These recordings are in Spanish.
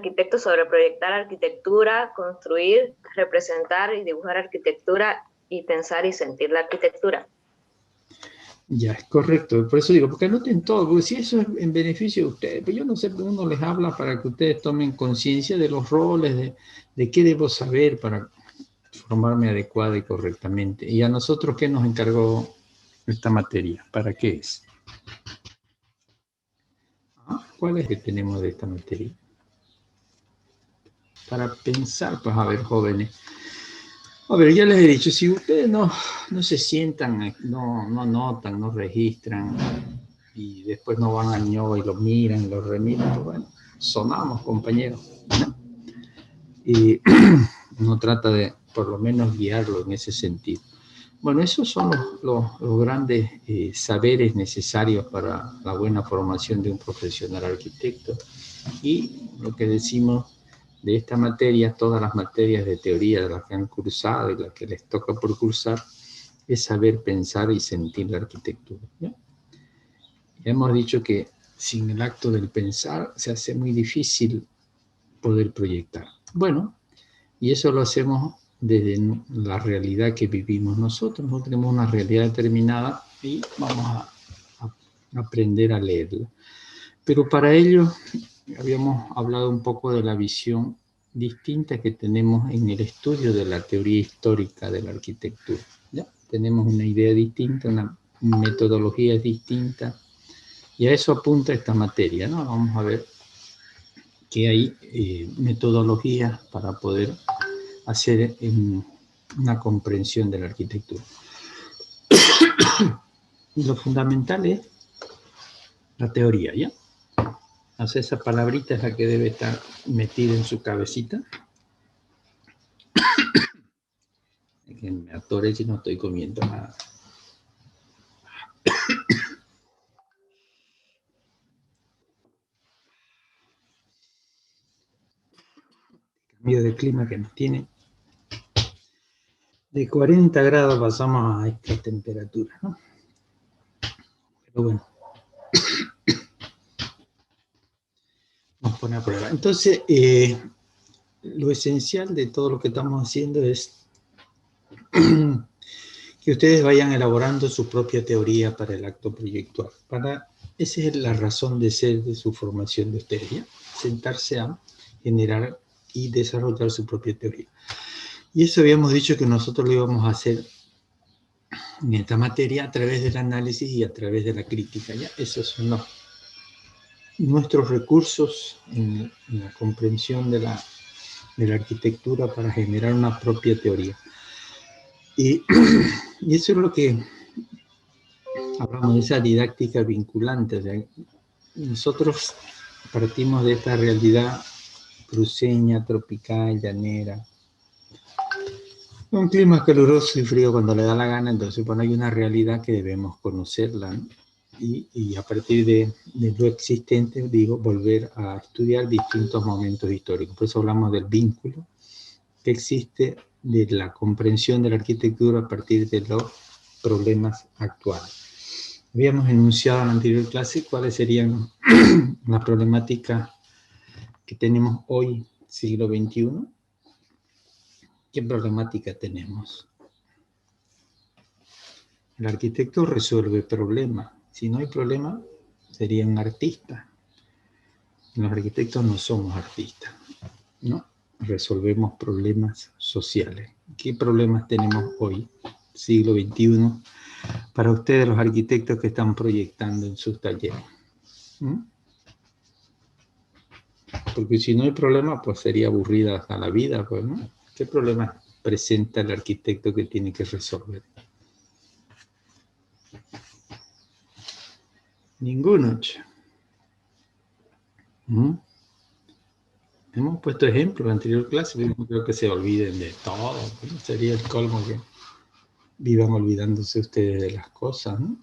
arquitecto sobre proyectar arquitectura, construir, representar y dibujar arquitectura y pensar y sentir la arquitectura. Ya, es correcto. Por eso digo, porque anoten todo, porque si eso es en beneficio de ustedes, pues yo no sé, uno les habla para que ustedes tomen conciencia de los roles, de qué debo saber para formarme adecuada y correctamente. ¿Y a nosotros qué nos encargó esta materia? ¿Para qué es? ¿Cuál es que tenemos de esta materia? Para pensar, pues a ver, jóvenes. A ver, ya les he dicho, si ustedes no se sientan, no notan, no registran y después no van al ño y lo miran, lo remiran, pues bueno, sonamos, compañeros, ¿no? Y uno trata de por lo menos guiarlo en ese sentido. Bueno, esos son los grandes saberes necesarios para la buena formación de un profesional arquitecto. Y lo que decimos de esta materia, todas las materias de teoría de las que han cursado y las que les toca por cursar, es saber pensar y sentir la arquitectura, ¿ya? Ya hemos dicho que sin el acto del pensar se hace muy difícil poder proyectar. Bueno, y eso lo hacemos desde la realidad que vivimos nosotros. Nosotros tenemos una realidad determinada y vamos a aprender a leerla. Pero para ello habíamos hablado un poco de la visión distinta que tenemos en el estudio de la teoría histórica de la arquitectura, ¿ya? Tenemos una idea distinta, una metodología distinta, y a eso apunta esta materia, ¿no? Vamos a ver que hay metodologías para poder hacer una comprensión de la arquitectura. Y lo fundamental es la teoría, ¿ya? O sea, esa palabrita es la que debe estar metida en su cabecita. Que me atore si no estoy comiendo nada. El cambio de clima que nos tiene. De 40 grados pasamos a esta temperatura, ¿no? Pero bueno. Nos pone a prueba. Entonces, lo esencial de todo lo que estamos haciendo es que ustedes vayan elaborando su propia teoría para el acto proyectual. Esa es la razón de ser de su formación de ustedes, ¿ya? Sentarse a generar y desarrollar su propia teoría. Y eso habíamos dicho que nosotros lo íbamos a hacer en esta materia a través del análisis y a través de la crítica, ¿ya? Esos son nuestros recursos en la comprensión de la arquitectura para generar una propia teoría. Y eso es lo que hablamos de esa didáctica vinculante. O sea, nosotros partimos de esta realidad cruceña, tropical, llanera, un clima caluroso y frío cuando le da la gana. Entonces, bueno, hay una realidad que debemos conocerla, ¿no? Y a partir de lo existente, digo, volver a estudiar distintos momentos históricos. Por eso hablamos del vínculo que existe de la comprensión de la arquitectura a partir de los problemas actuales. Habíamos enunciado en la anterior clase cuáles serían las problemáticas que tenemos hoy, siglo XXI. ¿Qué problemática tenemos? El arquitecto resuelve problemas. Si no hay problema, sería un artista. Los arquitectos no somos artistas, ¿no? Resolvemos problemas sociales. ¿Qué problemas tenemos hoy, siglo XXI, para ustedes los arquitectos que están proyectando en sus talleres? Porque si no hay problema, pues sería aburrida hasta la vida, pues, ¿no? ¿Qué problemas presenta el arquitecto que tiene que resolver? Ninguno, che. Hemos puesto ejemplos en la anterior clase, no creo que se olviden de todo, ¿no? Sería el colmo que vivan olvidándose ustedes de las cosas, ¿no?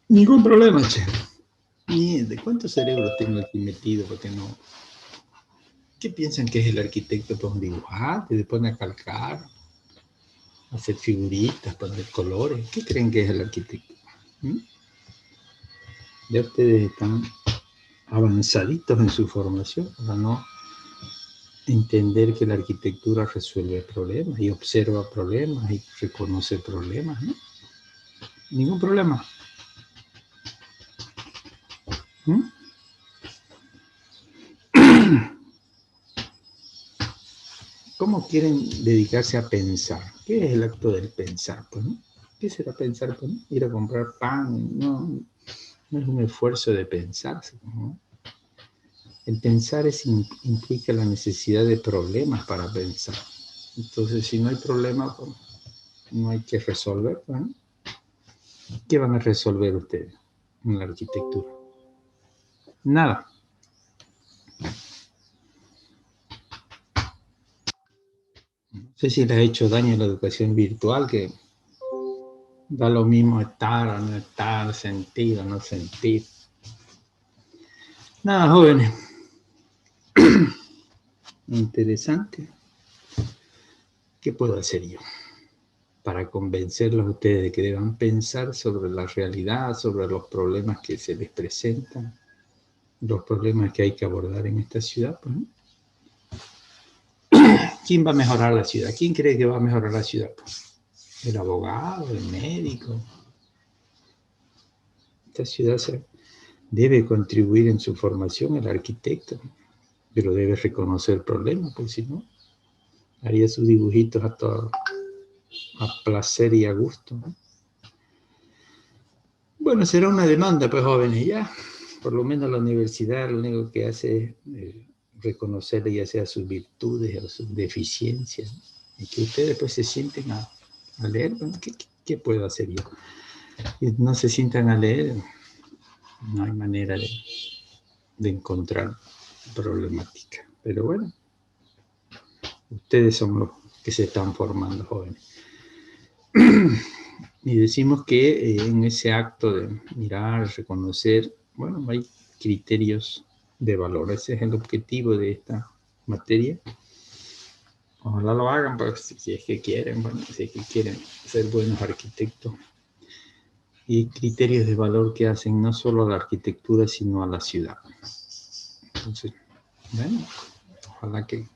Ningún problema, che. ¿De cuántos cerebros tengo aquí metido? Porque no. ¿Qué piensan que es el arquitecto? Pues dibujar, te pone a calcar, hacer figuritas, poner colores. ¿Qué creen que es el arquitecto? Ya ustedes están avanzaditos en su formación para no entender que la arquitectura resuelve problemas y observa problemas y reconoce problemas, ¿no? Ningún problema. ¿Mm? ¿Cómo quieren dedicarse a pensar? ¿Qué es el acto del pensar? Pues, ¿no? ¿Qué será pensar? Pues, ¿no? Ir a comprar pan, no es un esfuerzo de pensar, ¿no? El pensar implica la necesidad de problemas para pensar. Entonces, si no hay problema, pues, no hay que resolver, ¿no? ¿Qué van a resolver ustedes en la arquitectura? Nada. No sé si les ha hecho daño la educación virtual, que da lo mismo estar o no estar, sentir o no sentir. Nada, jóvenes. Interesante. ¿Qué puedo hacer yo para convencerlos a ustedes de que deban pensar sobre la realidad, sobre los problemas que se les presentan, los problemas que hay que abordar en esta ciudad? Pues, ¿no? ¿Quién va a mejorar la ciudad? ¿Quién cree que va a mejorar la ciudad? Pues, ¿el abogado, el médico? Esta ciudad debe contribuir en su formación el arquitecto, pero debe reconocer problemas, porque si no, haría sus dibujitos a placer y a gusto, ¿no? Bueno, será una demanda, pues, jóvenes, ya. Por lo menos la universidad lo único que hace es reconocer ya sea sus virtudes o sus deficiencias, ¿no? Y que ustedes pues se sienten a leer. Bueno, ¿qué puedo hacer yo? Si no se sientan a leer, no hay manera de encontrar problemática. Pero bueno, ustedes son los que se están formando, jóvenes. Y decimos que en ese acto de mirar, reconocer, bueno, hay criterios de valor. Ese es el objetivo de esta materia. Ojalá lo hagan, pues, si es que quieren, bueno, si es que quieren ser buenos arquitectos. Y criterios de valor que hacen no solo a la arquitectura, sino a la ciudad. Entonces, bueno, ojalá que...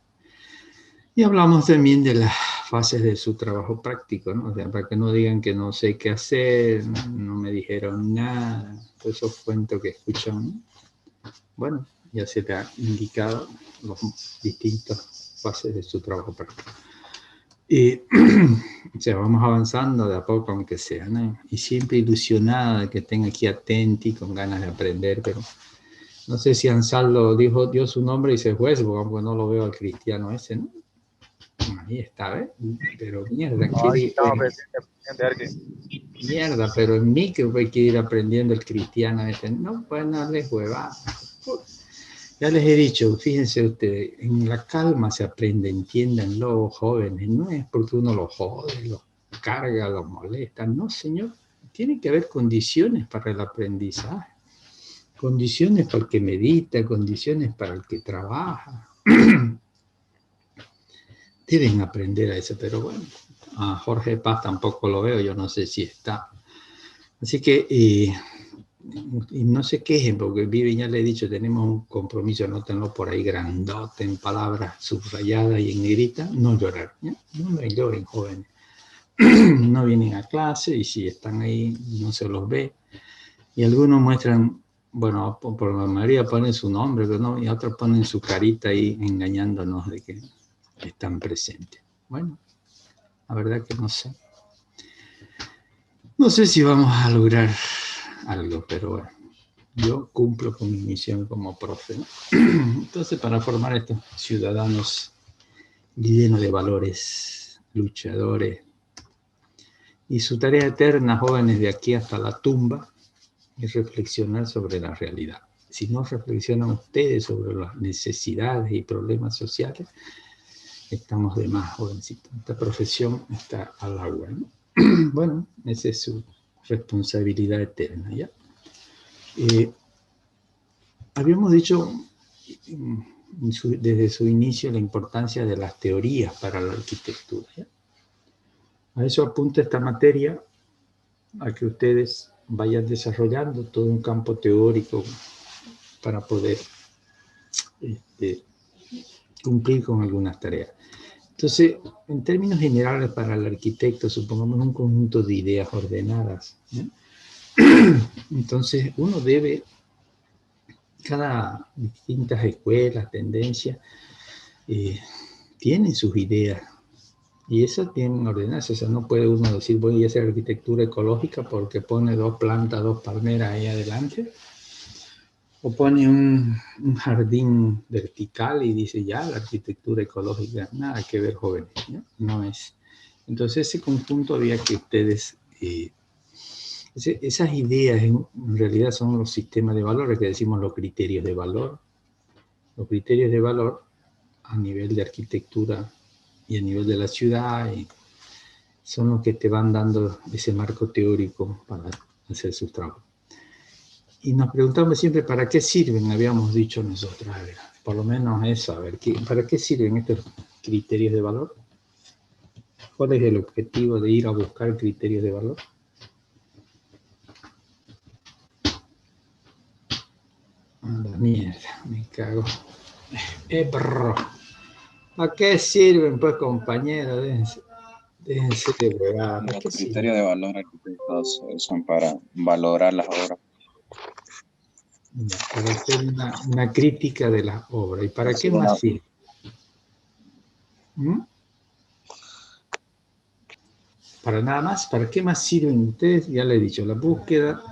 Y hablamos también de las fases de su trabajo práctico, ¿no? O sea, para que no digan que no sé qué hacer, no me dijeron nada, todos esos cuentos que escuchan, ¿no? Bueno, ya se te ha indicado las distintas fases de su trabajo práctico. Y o sea, vamos avanzando de a poco, aunque sea, ¿no? Y siempre ilusionada de que estén aquí atentos y con ganas de aprender, pero no sé si Ansaldo dio su nombre y se fue, porque no lo veo al cristiano ese, ¿no? Ahí está, ¿ves? Pero mierda, mierda, pero en mí que hay que ir aprendiendo el cristiano ese. No, pues no les hueva. Ya les he dicho, fíjense ustedes, en la calma se aprende, entiéndanlo, jóvenes. No es porque uno los jode, los carga, los molesta. No, señor. Tiene que haber condiciones para el aprendizaje. Condiciones para el que medita, condiciones para el que trabaja. Deben aprender a eso, pero bueno, a Jorge Paz tampoco lo veo, yo no sé si está. Así que, y no se quejen, porque Vivi ya le he dicho, tenemos un compromiso, anótenlo por ahí grandote, en palabras subrayadas y en negrita, no llorar, ¿ya? No me lloren, jóvenes. No vienen a clase y si están ahí no se los ve. Y algunos muestran, bueno, por la mayoría ponen su nombre, pero no, y otros ponen su carita ahí engañándonos de que están presentes. Bueno, la verdad que no sé. No sé si vamos a lograr algo, pero bueno, yo cumplo con mi misión como profe, ¿no? Entonces, para formar estos ciudadanos llenos de valores, luchadores, y su tarea eterna, jóvenes, de aquí hasta la tumba, es reflexionar sobre la realidad. Si no reflexionan ustedes sobre las necesidades y problemas sociales, estamos de más, jovencitos. Esta profesión está al agua, ¿no? Bueno, esa es su responsabilidad eterna, ¿ya? Habíamos dicho desde su inicio la importancia de las teorías para la arquitectura, ¿ya? A eso apunta esta materia, a que ustedes vayan desarrollando todo un campo teórico para poder cumplir con algunas tareas. Entonces, en términos generales para el arquitecto, supongamos un conjunto de ideas ordenadas, ¿no? Entonces, uno debe, cada distintas escuelas, tendencias, tienen sus ideas y esas tienen ordenadas. O sea, no puede uno decir voy a hacer arquitectura ecológica porque pone 2 plantas, 2 palmeras ahí adelante, o pone un jardín vertical y dice ya la arquitectura ecológica. Nada que ver, jóvenes, ¿no? No es. Entonces ese conjunto había que ustedes, esas ideas en realidad son los sistemas de valores que decimos los criterios de valor. Los criterios de valor a nivel de arquitectura y a nivel de la ciudad son los que te van dando ese marco teórico para hacer sus trabajos. Y nos preguntamos siempre para qué sirven, habíamos dicho nosotros, a ver, por lo menos eso, a ver, ¿para qué sirven estos criterios de valor? ¿Cuál es el objetivo de ir a buscar criterios de valor? A la mierda, me cago. ¿Para qué sirven, pues, compañeros? Déjense de huevadas. Los criterios de valor arquitectos son para valorar las obras. Para hacer una crítica de las obras. ¿Y para qué más sirve? ¿Mm? Para nada más. ¿Para qué más sirven ustedes? Ya les he dicho, la búsqueda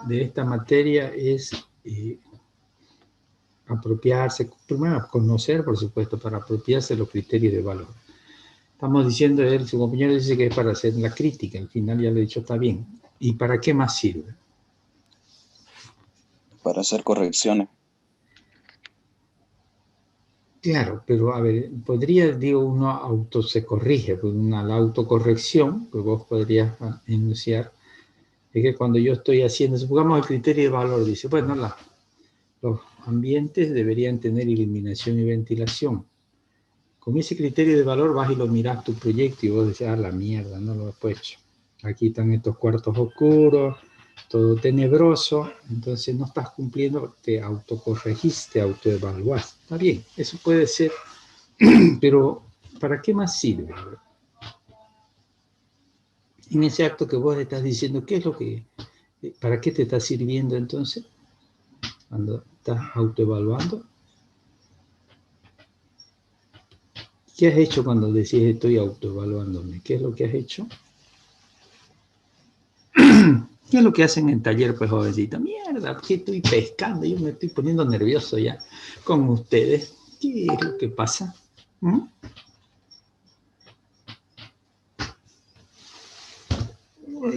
de esta materia es apropiarse, primero conocer, por supuesto, para apropiarse de los criterios de valor. Estamos diciendo, su compañero dice que es para hacer la crítica, al final ya le he dicho, está bien. ¿Y para qué más sirve? Para hacer correcciones. Claro, pero a ver, podría, digo, uno se corrige, pues la autocorrección que vos podrías enunciar, es que cuando yo estoy haciendo, supongamos el criterio de valor, dice, bueno, los ambientes deberían tener iluminación y ventilación. Con ese criterio de valor vas y lo miras tu proyecto y vos decís, la mierda, no lo he hecho. Aquí están estos cuartos oscuros, todo tenebroso, entonces no estás cumpliendo, te autocorregiste, autoevaluaste. Está bien, eso puede ser, pero ¿para qué más sirve? En ese acto que vos estás diciendo, ¿qué es lo que, para qué te está sirviendo entonces? Cuando estás autoevaluando. ¿Qué has hecho cuando decís estoy autoevaluándome? ¿Qué es lo que has hecho? ¿Qué es lo que hacen en taller, pues, jovencita? Mierda, ¿qué estoy pescando? Yo me estoy poniendo nervioso ya con ustedes. ¿Qué es lo que pasa? ¿Mm?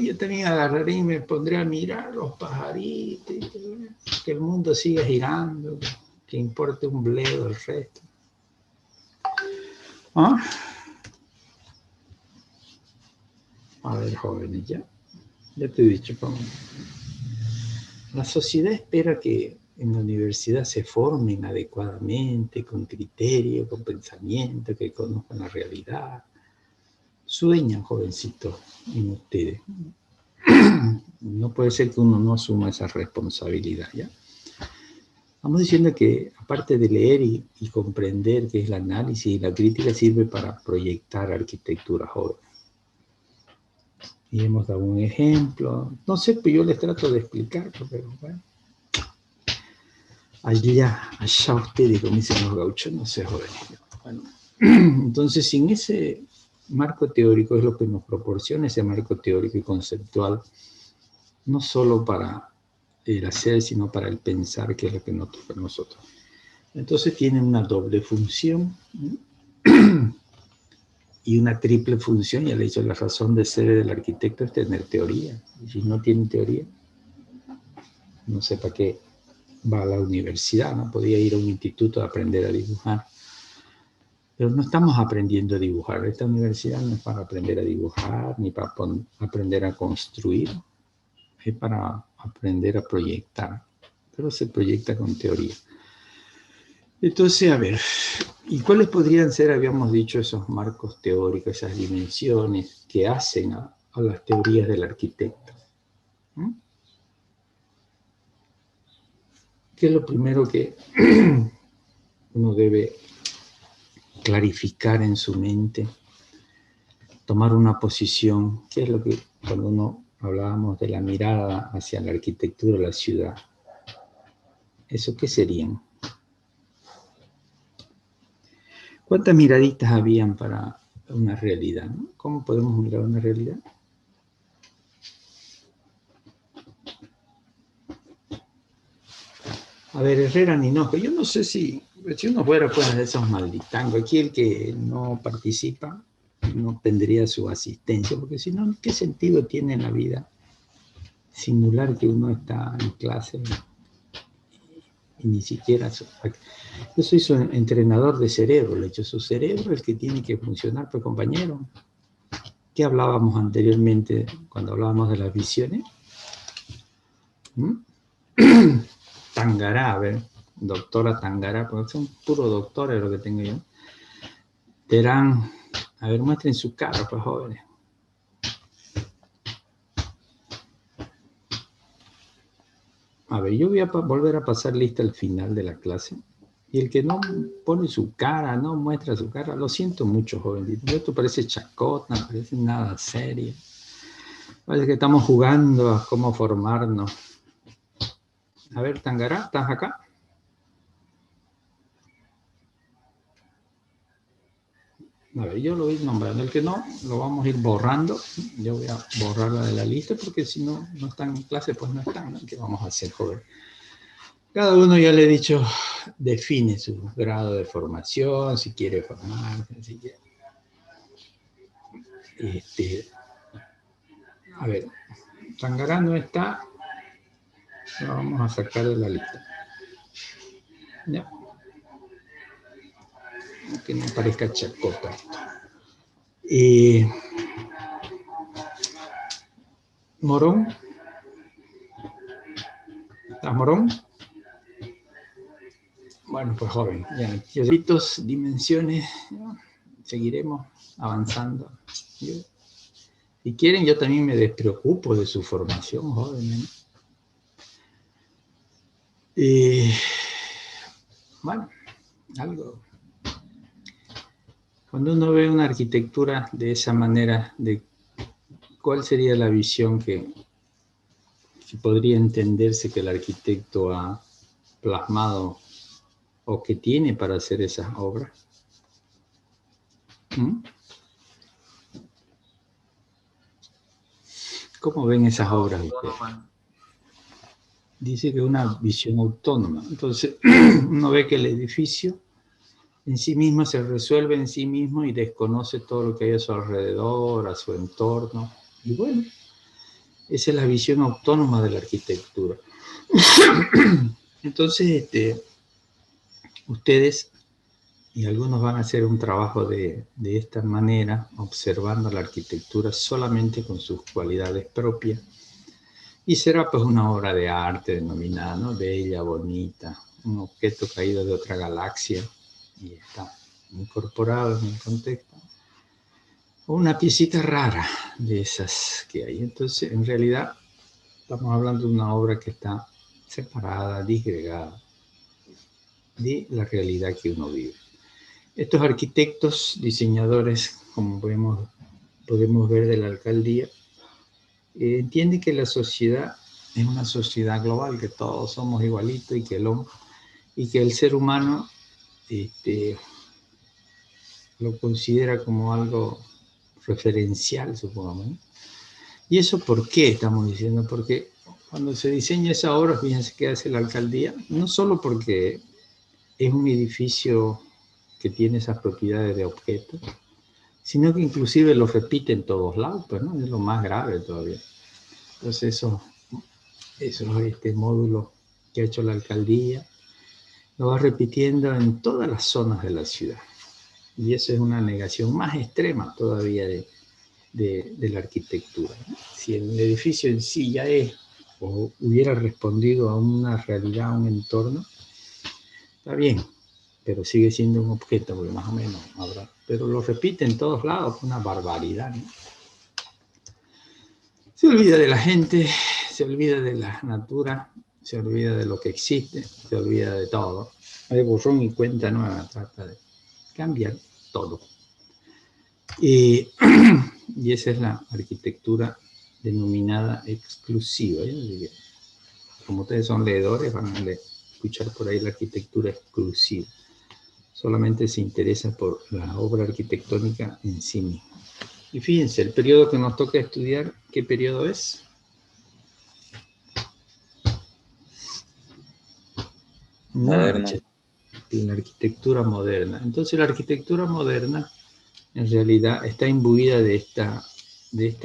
Yo también agarraré y me pondré a mirar los pajaritos, que el mundo siga girando, que importe un bledo el resto. ¿Ah? A ver, jóvenes, ya te he dicho, la sociedad espera que en la universidad se formen adecuadamente, con criterio, con pensamiento, que conozcan la realidad. Sueñan, jovencitos, en ustedes. No puede ser que uno no asuma esa responsabilidad, ¿ya? Estamos diciendo que, aparte de leer y comprender qué es el análisis y la crítica, sirve para proyectar arquitectura joven. Y hemos dado un ejemplo. No sé, pues yo les trato de explicar, pero bueno. Allá ustedes, como dicen los gauchos, no se joden. Bueno, entonces, sin ese marco teórico es lo que nos proporciona ese marco teórico y conceptual, no solo para el hacer, sino para el pensar, que es lo que nos toca a nosotros. Entonces tiene una doble función y una triple función. Ya le he dicho, la razón de ser del arquitecto es tener teoría. Y si no tiene teoría, no sé para qué va a la universidad, ¿no? Podía ir a un instituto a aprender a dibujar. Pero no estamos aprendiendo a dibujar. Esta universidad no es para aprender a dibujar, ni para aprender a construir. Es para aprender a proyectar. Pero se proyecta con teoría. Entonces, a ver, ¿y cuáles podrían ser, habíamos dicho, esos marcos teóricos, esas dimensiones que hacen a las teorías del arquitecto? ¿Qué es lo primero que uno debe clarificar en su mente? Tomar una posición. ¿Qué es lo que cuando uno hablábamos de la mirada hacia la arquitectura de la ciudad? ¿Eso qué serían? ¿Cuántas miraditas habían para una realidad, ¿no? ¿Cómo podemos mirar una realidad? A ver, Herrera Ninojo, yo no sé si uno fuera pues de esos malditangos, aquí el que no participa no tendría su asistencia, porque si no, ¿qué sentido tiene en la vida simular que uno está en clase y ni siquiera... Yo soy su entrenador de cerebro, le he hecho su cerebro, el que tiene que funcionar, pues compañero. ¿Qué hablábamos anteriormente cuando hablábamos de las visiones? Tangará, a ver, doctora Tangará, porque son puros doctores lo que tengo yo. Verán, a ver, muestren su cara, pues jóvenes. A ver, yo voy a volver a pasar lista al final de la clase. Y el que no pone su cara, no muestra su cara, lo siento mucho, jovencito. Esto parece chacota, no parece nada serio. Parece que estamos jugando a cómo formarnos. A ver, Tangará, ¿estás acá? A ver, yo lo voy nombrando. El que no, lo vamos a ir borrando. Yo voy a borrarla de la lista porque si no, no están en clase, pues no están, ¿no? ¿Qué vamos a hacer, joven? Cada uno, ya le he dicho, define su grado de formación, si quiere formarse, si quiere. A ver, Tangará no está, lo vamos a sacar de la lista. Ya. Que no parezca chacota. Morón. ¿Estás Morón? Bueno, pues joven, ya, dimensiones, ¿no? Seguiremos avanzando. Si quieren, yo también me despreocupo de su formación, joven. Bueno, algo. Cuando uno ve una arquitectura de esa manera, ¿cuál sería la visión que podría entenderse que el arquitecto ha plasmado o que tiene para hacer esas obras? ¿Cómo ven esas obras ustedes? Dice que una visión autónoma. Entonces, uno ve que el edificio en sí mismo se resuelve en sí mismo y desconoce todo lo que hay a su alrededor, a su entorno. Y bueno, esa es la visión autónoma de la arquitectura. Entonces, ustedes, y algunos van a hacer un trabajo de esta manera, observando la arquitectura solamente con sus cualidades propias, y será pues una obra de arte denominada, ¿no? Bella, bonita, un objeto caído de otra galaxia, y está incorporado en el contexto. O una piecita rara de esas que hay. Entonces, en realidad, estamos hablando de una obra que está separada, disgregada de la realidad que uno vive. Estos arquitectos, diseñadores, como podemos ver de la alcaldía, entienden que la sociedad es una sociedad global, que todos somos igualitos y que el ser humano lo considera como algo referencial, supongamos, ¿no? ¿Y eso por qué estamos diciendo? Porque cuando se diseña esa obra, fíjense qué hace la alcaldía, no solo porque es un edificio que tiene esas propiedades de objeto, sino que inclusive lo repite en todos lados, pues, ¿no? Es lo más grave todavía. Entonces esos módulos que ha hecho la alcaldía lo va repitiendo en todas las zonas de la ciudad. Y eso es una negación más extrema todavía de la arquitectura, ¿no? Si el edificio en sí ya es o hubiera respondido a una realidad, a un entorno, está bien, pero sigue siendo un objeto, porque más o menos habrá. Pero lo repite en todos lados, una barbaridad, ¿no? Se olvida de la gente, se olvida de la natura se olvida de lo que existe, se olvida de todo. Hay borrón y cuenta nueva, trata de cambiar todo. Y esa es la arquitectura denominada exclusiva. Como ustedes son leedores, van a escuchar por ahí la arquitectura exclusiva. Solamente se interesa por la obra arquitectónica en sí misma. Y fíjense, el periodo que nos toca estudiar, ¿qué periodo es? Moderna. La arquitectura moderna. Entonces la arquitectura moderna en realidad está imbuida de esta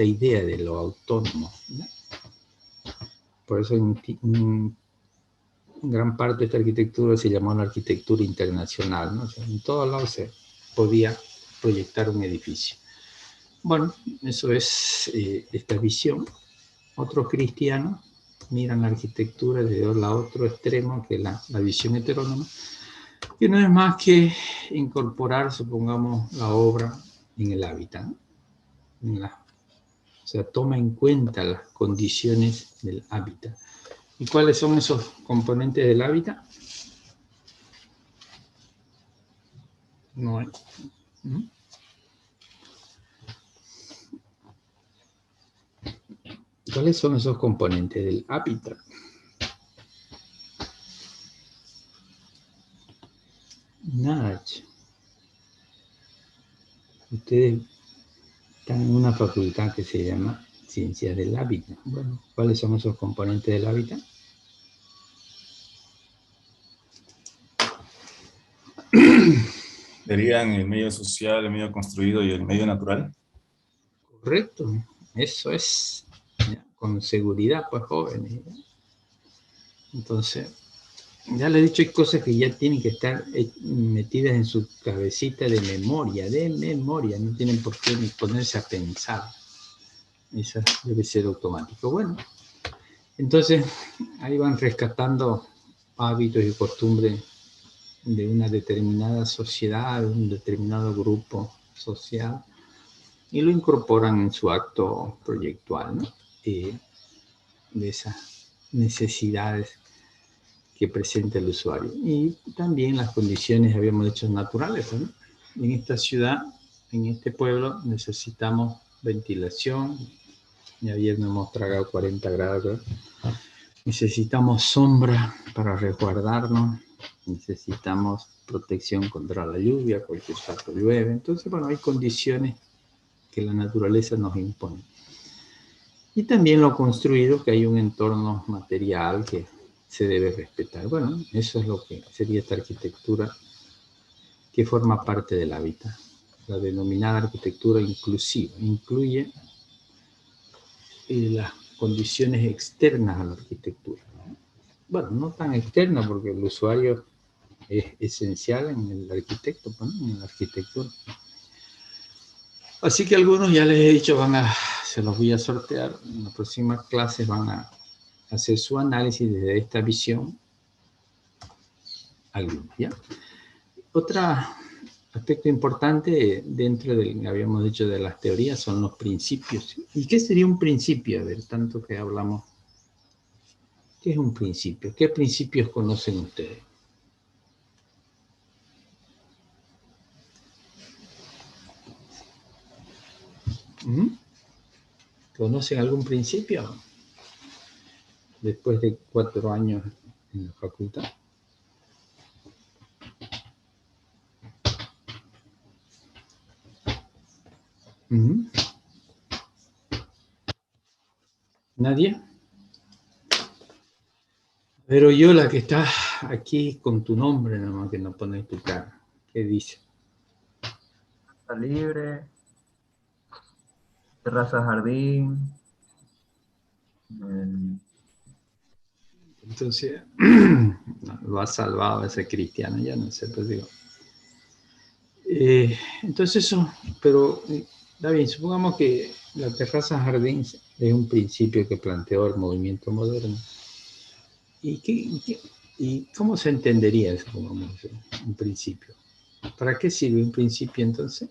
idea de lo autónomo, ¿no? Por eso en gran parte de esta arquitectura se llamó la arquitectura internacional, ¿no? O sea, en todos lados se podía proyectar un edificio. Bueno, eso es esta visión. Otros cristianos miran la arquitectura desde el otro extremo, que es la visión heterónoma, que no es más que incorporar, supongamos, la obra en el hábitat, ¿no? O sea, toma en cuenta las condiciones del hábitat. ¿Y cuáles son esos componentes del hábitat? No hay. ¿No? ¿Cuáles son esos componentes del hábitat? Nada. Ustedes están en una facultad que se llama Ciencias del Hábitat. Bueno, ¿cuáles son esos componentes del hábitat? Serían el medio social, el medio construido y el medio natural. Correcto, eso es, ¿ya? Con seguridad, pues jóvenes. ¿Ya? Entonces, ya les he dicho, hay cosas que ya tienen que estar metidas en su cabecita de memoria, no tienen por qué ni ponerse a pensar. Eso debe ser automático. Bueno, entonces ahí van rescatando hábitos y costumbres de una determinada sociedad, de un determinado grupo social, y lo incorporan en su acto proyectual, ¿no? De esas necesidades que presenta el usuario. Y también las condiciones, habíamos dicho, naturales, ¿no? En esta ciudad, en este pueblo, necesitamos ventilación. Y ayer nos hemos tragado 40 grados. Necesitamos sombra para resguardarnos. Necesitamos protección contra la lluvia, cualquier rato llueve. Entonces, bueno, hay condiciones que la naturaleza nos impone. Y también lo construido, que hay un entorno material que se debe respetar. Bueno, eso es lo que sería esta arquitectura que forma parte del hábitat. La denominada arquitectura inclusiva. Incluye las condiciones externas a la arquitectura. Bueno, no tan externas porque el usuario es esencial en el arquitecto, ¿no? En la arquitectura. Así que algunos ya les he dicho, se los voy a sortear. En las próximas clases van a hacer su análisis desde esta visión. Algunos, ¿ya? Otro aspecto importante dentro del, habíamos dicho, de las teorías son los principios. ¿Y qué sería un principio? A ver, tanto que hablamos. ¿Qué es un principio? ¿Qué principios conocen ustedes? ¿Conocen algún principio? Después de 4 años en la facultad. ¿Nadie? Pero yo, la que está aquí con tu nombre, nomás que no pones tu cara. ¿Qué dice? Está libre, terraza jardín. Entonces, lo ha salvado ese cristiano, ya no sé, pues digo. Entonces eso, pero está bien, supongamos que la terraza jardín es un principio que planteó el movimiento moderno. ¿Y cómo se entendería eso, supongamos, un principio? ¿Para qué sirve un principio entonces?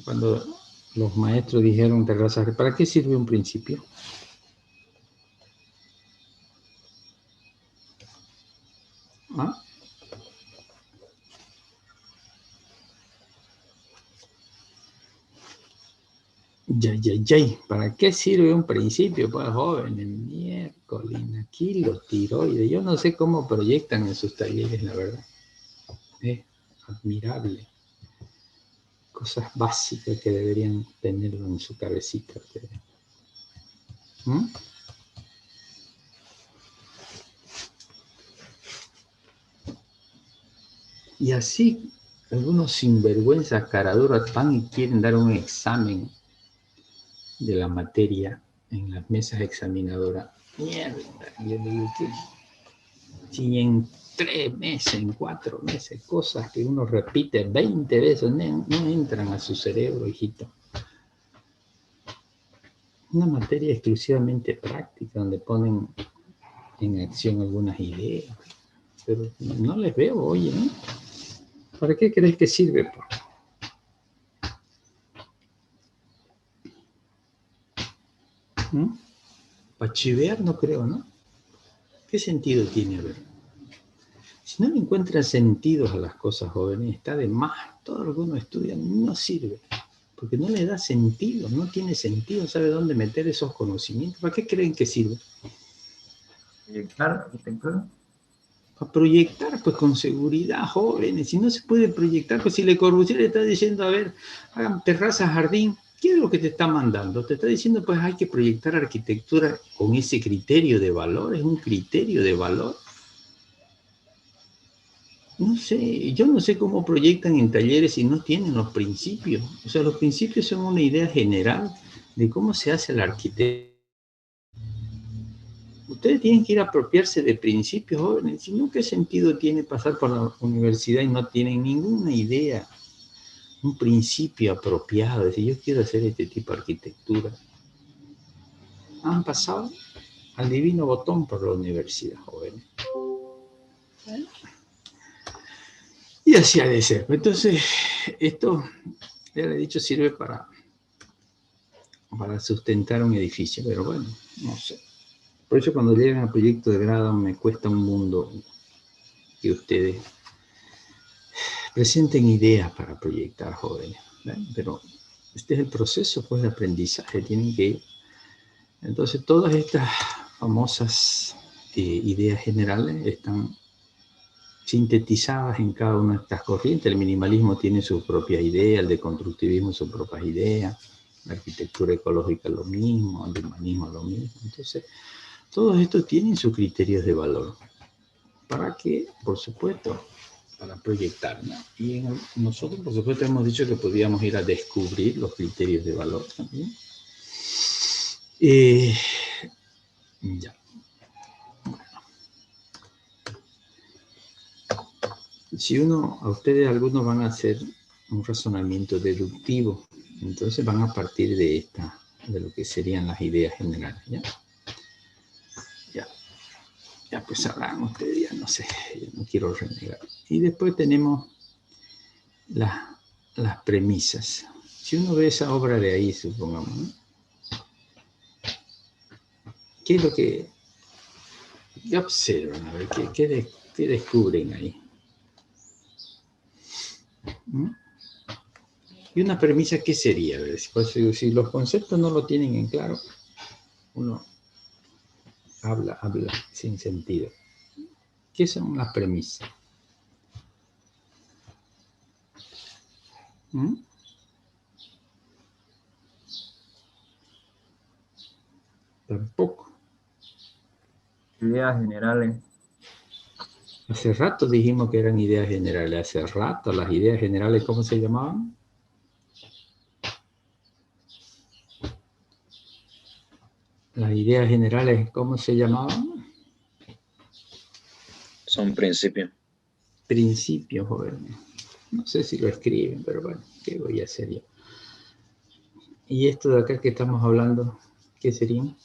Cuando los maestros dijeron terraza jardín, ¿para qué sirve un principio? ¿Ah? Ya. ¿Para qué sirve un principio para jóvenes? Miércoles, aquí los tiroides. Yo no sé cómo proyectan en sus talleres, la verdad. Es admirable. Cosas básicas que deberían tenerlo en su cabecita. ¿Mm? Y así, algunos sinvergüenzas caraduras van y quieren dar un examen de la materia en las mesas examinadoras. Mierda, yo digo que si en 3 meses, en 4 meses, cosas que uno repite 20 veces, no entran a su cerebro, hijito. Una materia exclusivamente práctica, donde ponen en acción algunas ideas, pero no les veo, oye, ¿no? ¿Para qué crees que sirve? ¿Mm? Para chivear no creo, ¿no? ¿Qué sentido tiene? A ver. Si no le encuentran sentidos a las cosas, jóvenes, está de más. Todo lo que uno estudia no sirve, porque no le da sentido, no tiene sentido, no sabe dónde meter esos conocimientos. ¿Para qué creen que sirve? Proyectar arquitectura. Para proyectar, pues con seguridad, jóvenes. Si no se puede proyectar, pues si Le Corbusier le está diciendo, a ver, hagan terraza, jardín, ¿qué es lo que te está mandando? Te está diciendo, pues hay que proyectar arquitectura con ese criterio de valor, es un criterio de valor. No sé, yo no sé cómo proyectan en talleres si no tienen los principios. O sea, los principios son una idea general de cómo se hace la arquitectura. Ustedes tienen que ir a apropiarse de principios, jóvenes. Si no, ¿qué sentido tiene pasar por la universidad y no tienen ninguna idea, un principio apropiado? Decir, yo quiero hacer este tipo de arquitectura. Han pasado al divino botón por la universidad, jóvenes. Y así ha de ser. Entonces, esto, ya le he dicho, sirve para sustentar un edificio, pero bueno, no sé. Por eso cuando llegan al proyecto de grado me cuesta un mundo que ustedes presenten ideas para proyectar, jóvenes, ¿ven? Pero este es el proceso, pues, de aprendizaje, tienen que ir. Entonces todas estas famosas ideas generales están sintetizadas en cada una de estas corrientes. El minimalismo tiene su propia idea, el deconstructivismo sus propias ideas, la arquitectura ecológica lo mismo, el humanismo lo mismo. Entonces, todos estos tienen sus criterios de valor. ¿Para qué? Por supuesto, para proyectar, ¿no? Y nosotros, por supuesto, hemos dicho que podíamos ir a descubrir los criterios de valor también. Ya. Si a ustedes algunos van a hacer un razonamiento deductivo, entonces van a partir de lo que serían las ideas generales, ¿ya? Ya pues sabrán ustedes, ya no sé, yo no quiero renegar. Y después tenemos las premisas. Si uno ve esa obra de ahí, supongamos, ¿no? ¿Qué es lo que observan? A ver, ¿qué descubren ahí? ¿Mm? Y una premisa, ¿qué sería? A ver, si los conceptos no lo tienen en claro, uno habla sin sentido. ¿Qué son las premisas? ¿Mm? Tampoco. Ideas generales. Hace rato dijimos que eran ideas generales. Hace rato las ideas generales, ¿cómo se llamaban? Las ideas generales, ¿cómo se llamaban? Son principios. Principios, jóvenes. No sé si lo escriben, pero bueno, ¿qué voy a hacer yo? ¿Y esto de acá que estamos hablando, qué serían?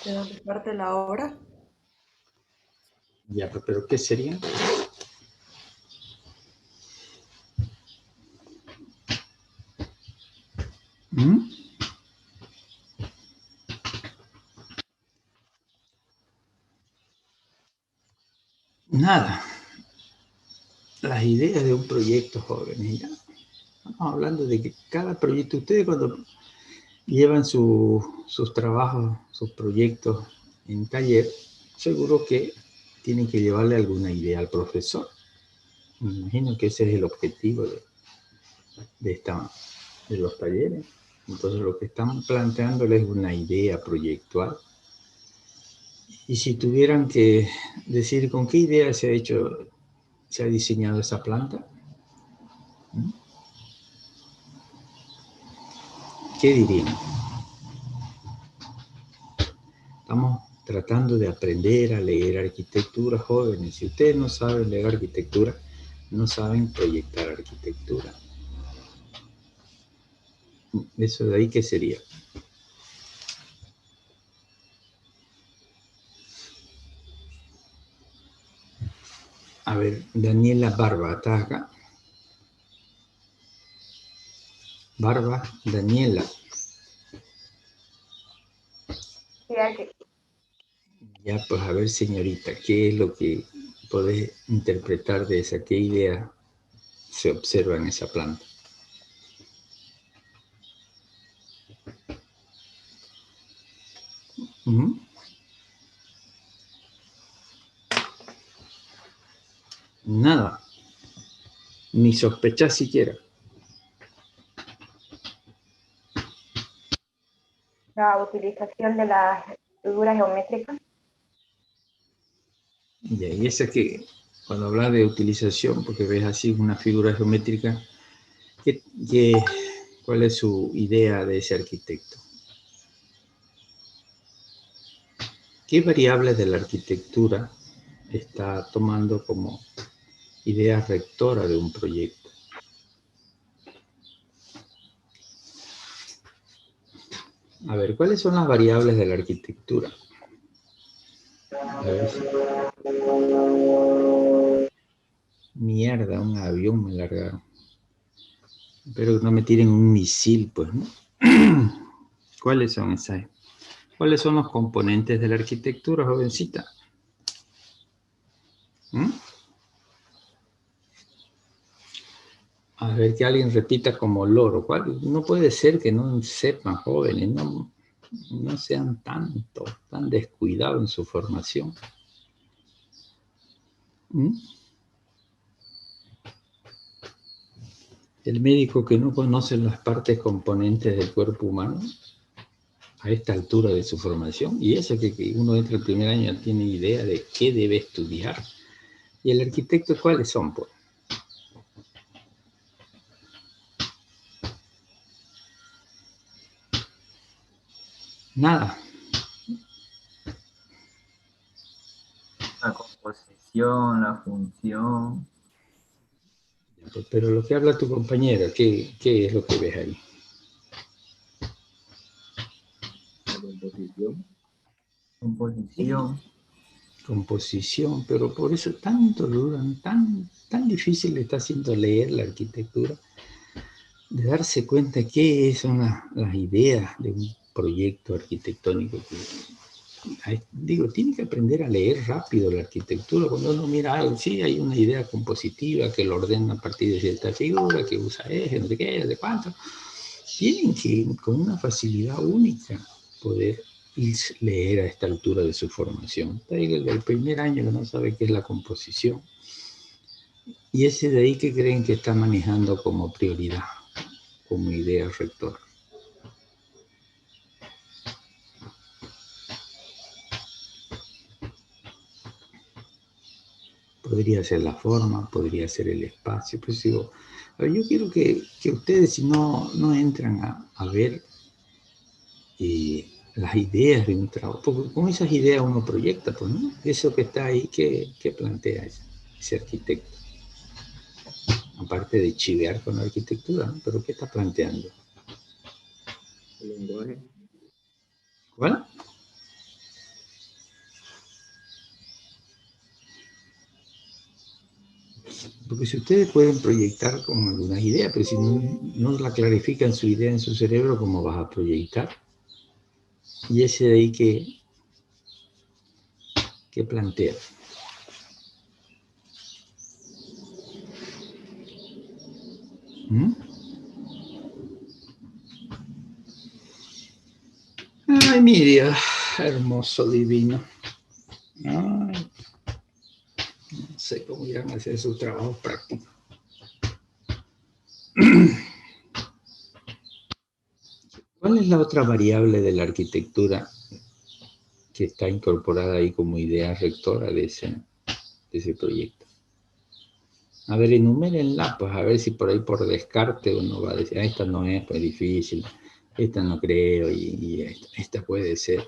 ¿De dónde parte la obra? Ya, pero ¿qué serían? ¿Mm? las ideas de un proyecto, jóvenes. ¿Ya? Estamos hablando de que cada proyecto, ustedes cuando llevan sus trabajos, sus proyectos en taller, seguro que tienen que llevarle alguna idea al profesor. Me imagino que ese es el objetivo de los talleres. Entonces lo que están planteándoles es una idea proyectual. Y si tuvieran que decir con qué idea se ha diseñado esa planta, ¿qué dirían? Estamos tratando de aprender a leer arquitectura, jóvenes. Si ustedes no saben leer arquitectura, no saben proyectar arquitectura. Eso de ahí, ¿qué sería? A ver, Daniela Barba, ¿estás acá? Barba, Daniela. Ya, pues a ver, señorita, ¿qué es lo que podés interpretar de esa? ¿Qué idea se observa en esa planta? Nada, ni sospechar siquiera. La utilización de las figuras geométricas. Y esa que, cuando hablas de utilización, porque ves así una figura geométrica, ¿cuál es su idea de ese arquitecto? ¿Qué variables de la arquitectura está tomando como idea rectora de un proyecto? A ver, ¿cuáles son las variables de la arquitectura? A ver si... Mierda, un avión me largaron. Espero que no me tiren un misil, pues, ¿no? ¿Cuáles son esas? ¿Cuáles son los componentes de la arquitectura, jovencita? A ver, que alguien repita como loro. No puede ser que no sepan, jóvenes, no sean tan descuidados en su formación. El médico que no conoce las partes componentes del cuerpo humano a esta altura de su formación, y eso que uno entra el primer año ya tiene idea de qué debe estudiar. ¿Y el arquitecto cuáles son, pues? Nada. La composición, la función. Pero lo que habla tu compañera, ¿qué es lo que ves ahí? La composición. Composición. Composición, pero por eso tanto dudan, tan difícil le está haciendo leer la arquitectura, de darse cuenta qué son las ideas de un proyecto arquitectónico. Tiene que aprender a leer rápido la arquitectura. Cuando uno mira, sí, hay una idea compositiva que lo ordena a partir de cierta figura, que usa eje, no sé qué, no sé cuánto. Tienen que, con una facilidad única, poder leer a esta altura de su formación. El primer año que no sabe qué es la composición. Y ese de ahí que creen que está manejando como prioridad, como idea rectora. Podría ser la forma, podría ser el espacio. Pues digo, yo quiero que ustedes, si no entran a ver las ideas de un trabajo, porque con esas ideas uno proyecta, pues, ¿no? Eso que está ahí, que plantea ese arquitecto. Aparte de chivear con la arquitectura, ¿no? Pero ¿qué está planteando? El lenguaje. ¿Cuál? Porque si ustedes pueden proyectar con algunas ideas, pero si no la clarifican su idea en su cerebro, ¿cómo vas a proyectar? Y ese de ahí que plantea. ¿Mm? Ay, Miriam, hermoso, divino. Ay, no sé cómo irán a hacer su trabajo práctico. ¿Cuál es la otra variable de la arquitectura que está incorporada ahí como idea rectora de ese proyecto? A ver, enumérenla, pues a ver si por ahí por descarte uno va a decir, esta no es, pues difícil, esta no creo, y esta puede ser.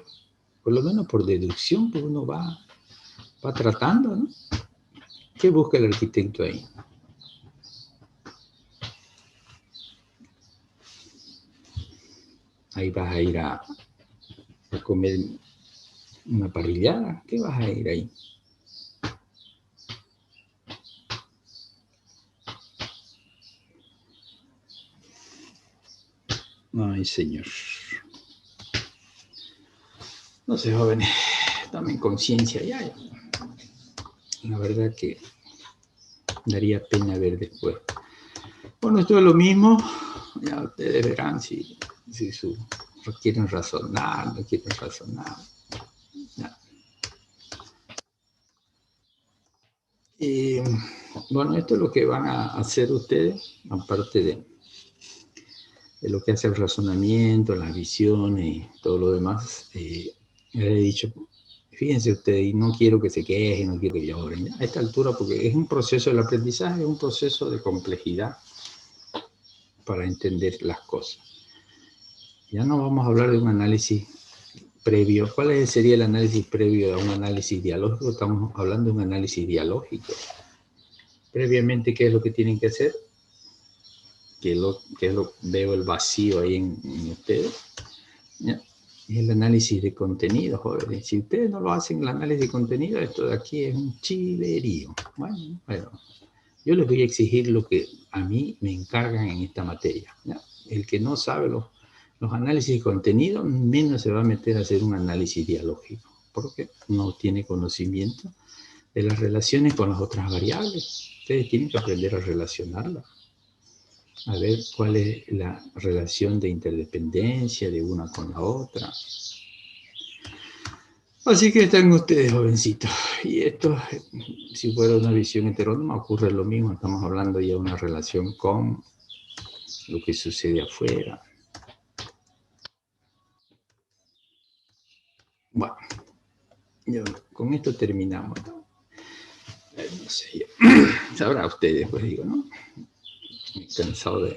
Por lo menos por deducción, pues uno va tratando, ¿no? ¿Qué busca el arquitecto ahí? Ahí vas a ir a comer una parrillada. ¿Qué vas a ir ahí? Ay, señor. No sé, jóvenes, tomen conciencia ya. La verdad que daría pena ver después. Bueno, esto es lo mismo. Ya ustedes verán si quieren razonar, no quieren razonar. Ya. Bueno, esto es lo que van a hacer ustedes, aparte de lo que hace el razonamiento, las visiones y todo lo demás. Ya he dicho, fíjense ustedes, y no quiero que se quejen, no quiero que lloren, ¿ya? A esta altura, porque es un proceso, el aprendizaje es un proceso de complejidad para entender las cosas. Ya no vamos a hablar de un análisis previo. ¿Cuál sería el análisis previo a un análisis dialógico? Estamos hablando de un análisis dialógico. Previamente, ¿qué es lo que tienen que hacer? Veo el vacío ahí en ustedes. ¿Ya? Es el análisis de contenido, jóvenes. Si ustedes no lo hacen, el análisis de contenido, esto de aquí es un chilerío. Bueno, yo les voy a exigir lo que a mí me encargan en esta materia, ¿ya? El que no sabe los análisis de contenido, menos se va a meter a hacer un análisis dialógico, porque no tiene conocimiento de las relaciones con las otras variables. Ustedes tienen que aprender a relacionarlas, a ver cuál es la relación de interdependencia de una con la otra. Así que están ustedes, jovencitos. Y esto, si fuera una visión heterónoma, ocurre lo mismo. Estamos hablando ya de una relación con lo que sucede afuera. Bueno, con esto terminamos, ¿no? No sé, sabrá ustedes, pues digo, ¿no? Me he cansado de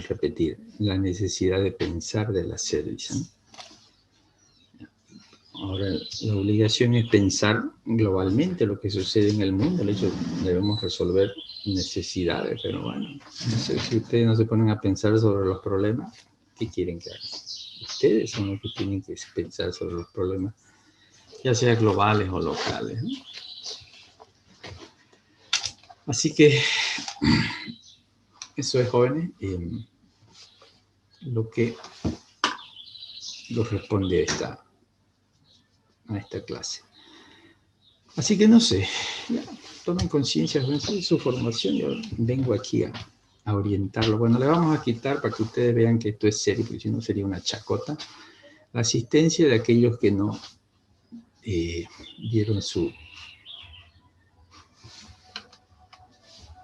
repetir la necesidad de pensar del hacer, dicen. Ahora, la obligación es pensar globalmente lo que sucede en el mundo. De hecho, debemos resolver necesidades, pero bueno, no sé, si ustedes no se ponen a pensar sobre los problemas, ¿qué quieren que hagan? Ustedes son los que tienen que pensar sobre los problemas, ya sea globales o locales, ¿no? Así que eso es, jóvenes, lo que corresponde a esta clase. Así que no sé, ya, tomen conciencia de su formación. Yo vengo aquí a orientarlo. Bueno, le vamos a quitar para que ustedes vean que esto es serio, porque si no sería una chacota, la asistencia de aquellos que no dieron su...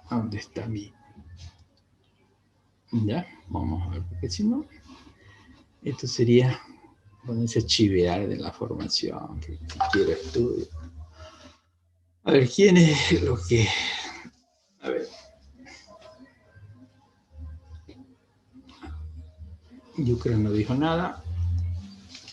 ¿Dónde está mi...? Ya, vamos a ver, porque si no, esto sería ponerse a chivear de la formación, que quiero estudio. A ver, ¿quién es lo que...? A ver. Yucra no dijo nada.